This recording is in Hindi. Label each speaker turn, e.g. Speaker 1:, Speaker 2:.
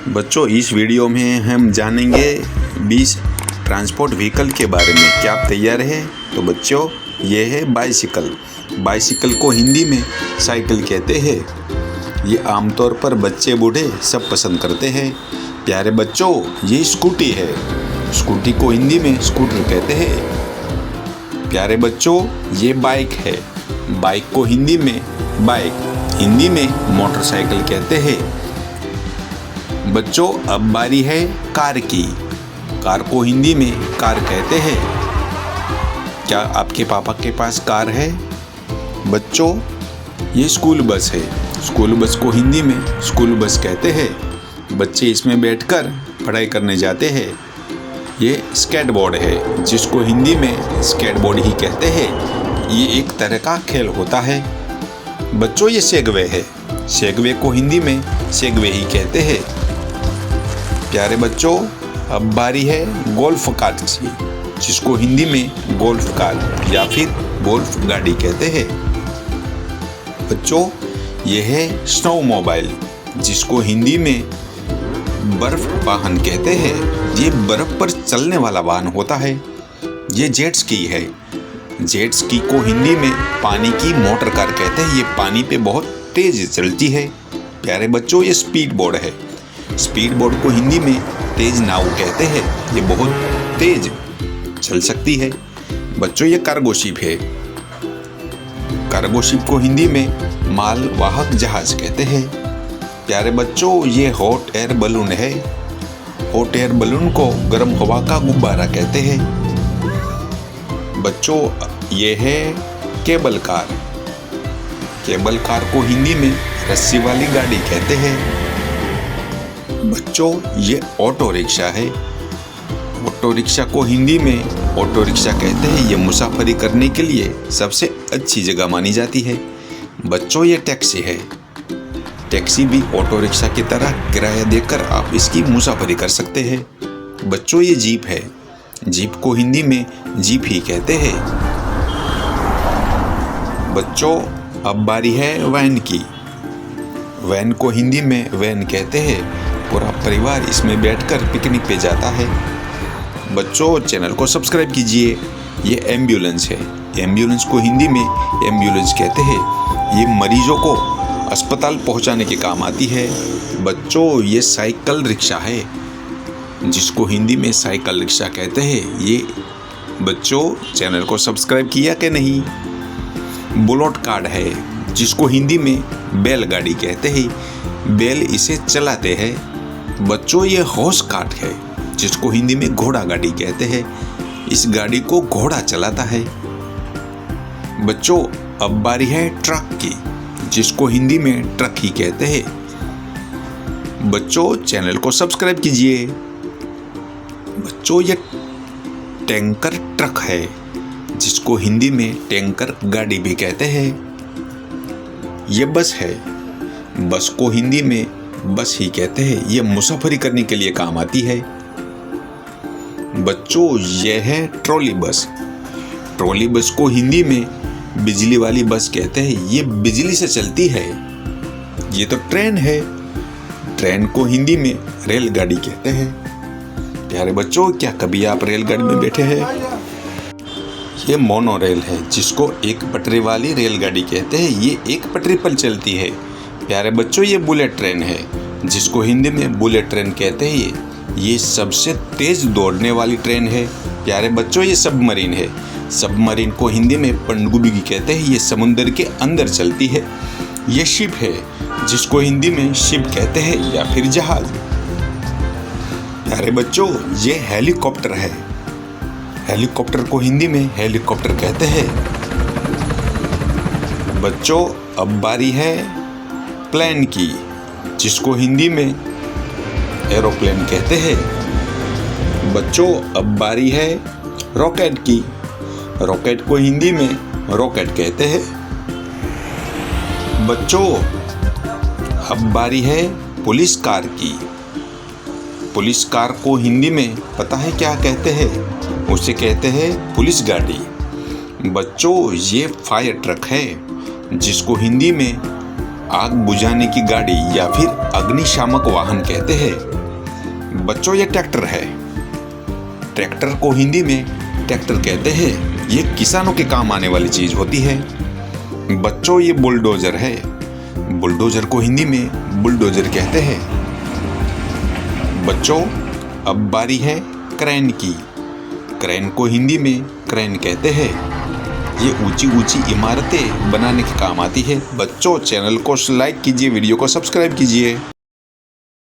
Speaker 1: बच्चों, इस वीडियो में हम जानेंगे 20 ट्रांसपोर्ट व्हीकल के बारे में। क्या आप तैयार हैं? तो बच्चों, ये है बाइसिकल। बाइसिकल को हिंदी में साइकिल कहते हैं। ये आमतौर पर बच्चे बूढ़े सब पसंद करते हैं। प्यारे बच्चों, ये स्कूटी है। स्कूटी को हिंदी में स्कूटर कहते हैं। प्यारे बच्चों, ये बाइक है। बाइक को हिंदी में बाइक, हिंदी में मोटरसाइकिल कहते हैं। बच्चों, अब बारी है कार की। कार को हिंदी में कार कहते हैं। क्या आपके पापा के पास कार है? बच्चों, ये स्कूल बस है। स्कूल बस को हिंदी में स्कूल बस कहते हैं। बच्चे इसमें बैठकर पढ़ाई करने जाते हैं। ये स्केटबोर्ड है, जिसको हिंदी में स्केटबोर्ड ही कहते हैं। ये एक तरह का खेल होता है। बच्चों, ये सेगवे है। सेगवे को हिंदी में सेगवे ही कहते हैं। प्यारे बच्चों, अब बारी है गोल्फ कार की, जिसको हिंदी में गोल्फ कार या फिर गोल्फ गाड़ी कहते हैं। बच्चों, ये है स्नो मोबाइल, जिसको हिंदी में बर्फ वाहन कहते हैं। ये बर्फ पर चलने वाला वाहन होता है। ये जेट स्की है। जेट स्की को हिंदी में पानी की मोटर कार कहते हैं। ये पानी पे बहुत तेज चलती है। प्यारे बच्चों, ये स्पीड बोर्ड है। स्पीड बोर्ड को हिंदी में तेज नाव कहते हैं। ये बहुत तेज चल सकती है। बच्चों, ये कार्गो शिप है। कार्गो शिप को हिंदी में माल वाहक जहाज कहते हैं। प्यारे बच्चों, ये हॉट एयर बलून है। हॉट एयर बलून को गर्म हवा का गुब्बारा कहते हैं। बच्चों, ये है केबल कार। केबल कार को हिंदी में रस्सी वाली गाड़ी कहते हैं। बच्चों, ये ऑटो रिक्शा है। ऑटो रिक्शा को हिंदी में ऑटो रिक्शा कहते हैं। ये मुसाफरी करने के लिए सबसे अच्छी जगह मानी जाती है। बच्चों, ये टैक्सी है। टैक्सी भी ऑटो रिक्शा की तरह किराया देकर आप इसकी मुसाफरी कर सकते हैं। बच्चों, ये जीप है। जीप को हिंदी में जीप ही कहते हैं। बच्चों, अब बारी है वैन की। वैन को हिंदी में वैन कहते हैं। पूरा परिवार इसमें बैठकर पिकनिक पे जाता है। बच्चों, चैनल को सब्सक्राइब कीजिए। ये एम्बुलेंस है। एम्बुलेंस को हिंदी में एम्बुलेंस कहते हैं। ये मरीजों को अस्पताल पहुंचाने के काम आती है। बच्चों, ये साइकिल रिक्शा है, जिसको हिंदी में साइकिल रिक्शा कहते हैं। ये बच्चों, चैनल को सब्सक्राइब किया कि नहीं? बुलेट कार्ड है, जिसको हिंदी में बैलगाड़ी कहते हैं। बैल इसे चलाते हैं। बच्चों, ये हॉर्स कार्ट है, जिसको हिंदी में घोड़ा गाड़ी कहते हैं। इस गाड़ी को घोड़ा चलाता है। बच्चों, अब बारी है ट्रक की, जिसको हिंदी में ट्रक ही कहते हैं। बच्चों, चैनल को सब्सक्राइब कीजिए। बच्चों, ये टैंकर ट्रक है, जिसको हिंदी में टैंकर गाड़ी भी कहते हैं। ये बस है। बस को हिंदी में बस ही कहते हैं। ये मुसाफरी करने के लिए काम आती है। बच्चों, ये है ट्रॉली बस। ट्रॉली बस को हिंदी में बिजली वाली बस कहते हैं। ये बिजली से चलती है। ये तो ट्रेन है। ट्रेन को हिंदी में रेलगाड़ी कहते हैं। प्यारे बच्चों, क्या कभी आप रेलगाड़ी में बैठे हैं? ये मोनो रेल है, जिसको एक पटरी वाली रेलगाड़ी कहते हैं। ये एक पटरी पर चलती है। प्यारे बच्चों, ये बुलेट ट्रेन है, जिसको हिंदी में बुलेट ट्रेन कहते हैं। ये सबसे तेज दौड़ने वाली ट्रेन है। प्यारे बच्चों, ये सबमरीन है। सबमरीन को हिंदी में पनडुब्बी कहते हैं। ये समुद्र के अंदर चलती है। ये शिप है, जिसको हिंदी में शिप कहते हैं या फिर जहाज। प्यारे बच्चों, ये हेलीकॉप्टर है। हेलीकॉप्टर को हिंदी में हेलीकॉप्टर कहते हैं। बच्चों, अब बारी है प्लेन की, जिसको हिंदी में एरोप्लेन कहते हैं। बच्चों, अब बारी है रॉकेट की। रॉकेट को हिंदी में रॉकेट कहते हैं। बच्चों, अब बारी है पुलिस कार की। पुलिस कार को हिंदी में पता है क्या कहते हैं? उसे कहते हैं पुलिस गाड़ी। बच्चों, ये फायर ट्रक है, जिसको हिंदी में आग बुझाने की गाड़ी या फिर अग्निशामक वाहन कहते हैं। बच्चों, ये ट्रैक्टर है। ट्रैक्टर को हिंदी में ट्रैक्टर कहते हैं। ये किसानों के काम आने वाली चीज होती है। बच्चों, ये बुलडोजर है। बुलडोजर को हिंदी में बुलडोजर कहते हैं। बच्चों, अब बारी है क्रेन की। क्रेन को हिंदी में क्रेन कहते हैं। ये ऊंची ऊंची इमारतें बनाने के काम आती है। बच्चों, चैनल को लाइक कीजिए, वीडियो को सब्सक्राइब कीजिए।